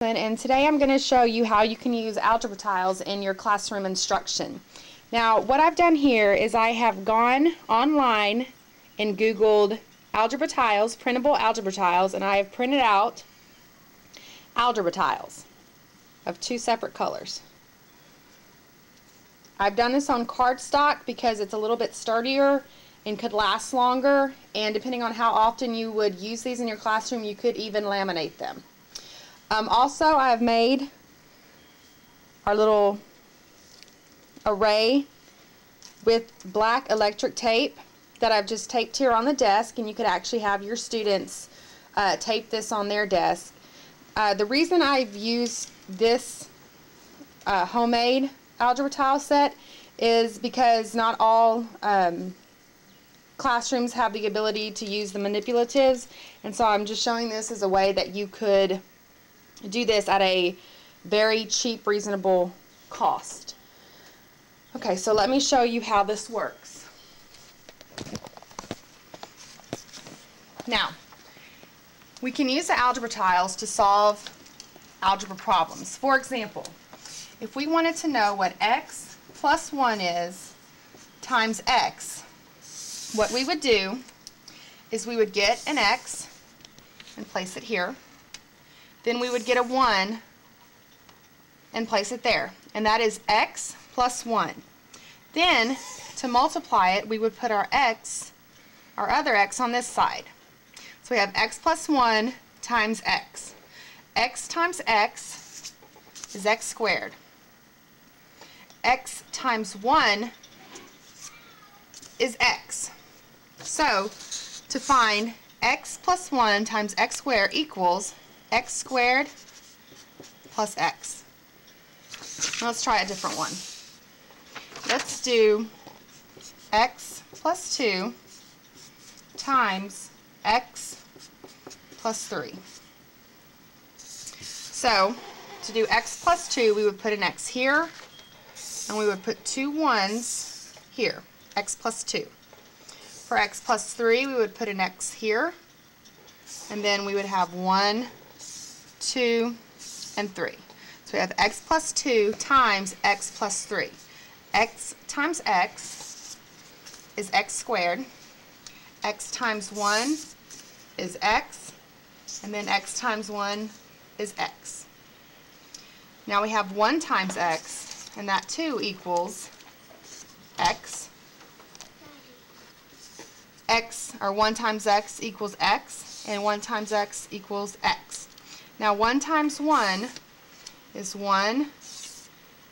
And today I'm going to show you how you can use algebra tiles in your classroom instruction. Now what I've done here is I have gone online and Googled algebra tiles, printable algebra tiles, and I have printed out algebra tiles of two separate colors. I've done this on cardstock because it's a little bit sturdier and could last longer, and depending on how often you would use these in your classroom, you could even laminate them. Also, I have made our little array with black electric tape that I've just taped here on the desk, and you could actually have your students tape this on their desk. The reason I've used this homemade algebra tile set is because not all classrooms have the ability to use the manipulatives, and so I'm just showing this as a way that you could do this at a very cheap, reasonable cost. Okay, so let me show you how this works. Now, we can use the algebra tiles to solve algebra problems. For example, if we wanted to know what x plus 1 is times x, what we would do is we would get an x and place it here. Then we would get a 1 and place it there. And that is x plus 1. Then, to multiply it, we would put our other x on this side. So we have x plus 1 times x. X times x is x squared. X times 1 is x. So, to find x plus 1 times x squared equals x squared plus x. Now let's try a different one. Let's do x plus 2 times x plus 3. So, to do x plus 2, we would put an x here, and we would put two 1s here, x plus 2. For x plus 3, we would put an x here, and then we would have 1, 2, and 3. So we have x plus 2 times x plus 3. X times x is x squared. X times 1 is x, and then x times 1 is x. Now we have 1 times x, and that too equals x. X, or 1 times x equals x, and 1 times x equals x. Now 1 times 1 is 1,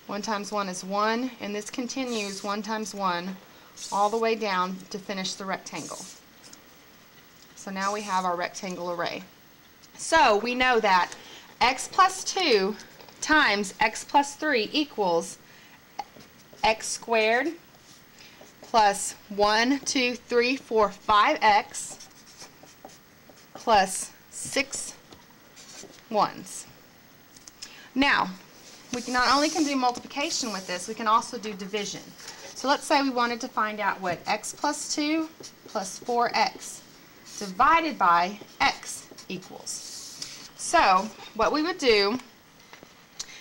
1 times 1 is 1, and this continues 1 times 1 all the way down to finish the rectangle. So now we have our rectangle array. So we know that x plus 2 times x plus 3 equals x squared plus 1, 2, 3, 4, 5x plus 6 1s. Now, we can not only do multiplication with this, we can also do division. So let's say we wanted to find out what x plus 2 plus 4x divided by x equals. So what we would do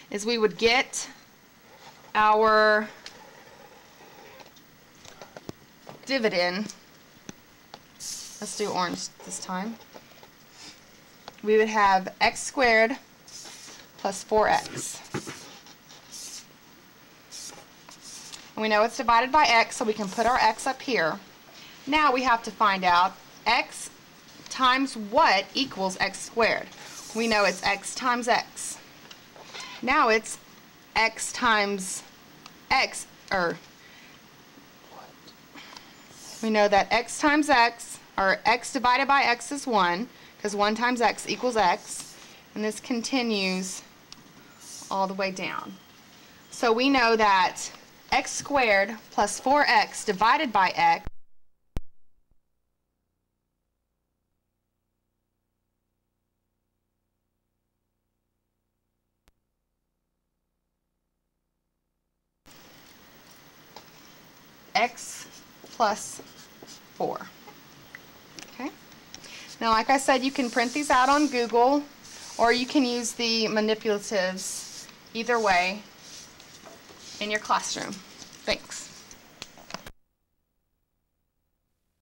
is we would get our dividend. Let's do orange this time. We would have x squared plus 4x. And we know it's divided by x, so we can put our x up here. Now we have to find out x times what equals x squared. We know it's x times x. Now it's x times x, or we know that x times x, or x divided by x is 1, because 1 times x equals x, and this continues all the way down. So we know that x squared plus 4x divided by x x plus 4. Okay? Now, like I said, you can print these out on Google, or you can use the manipulatives either way in your classroom. Thanks.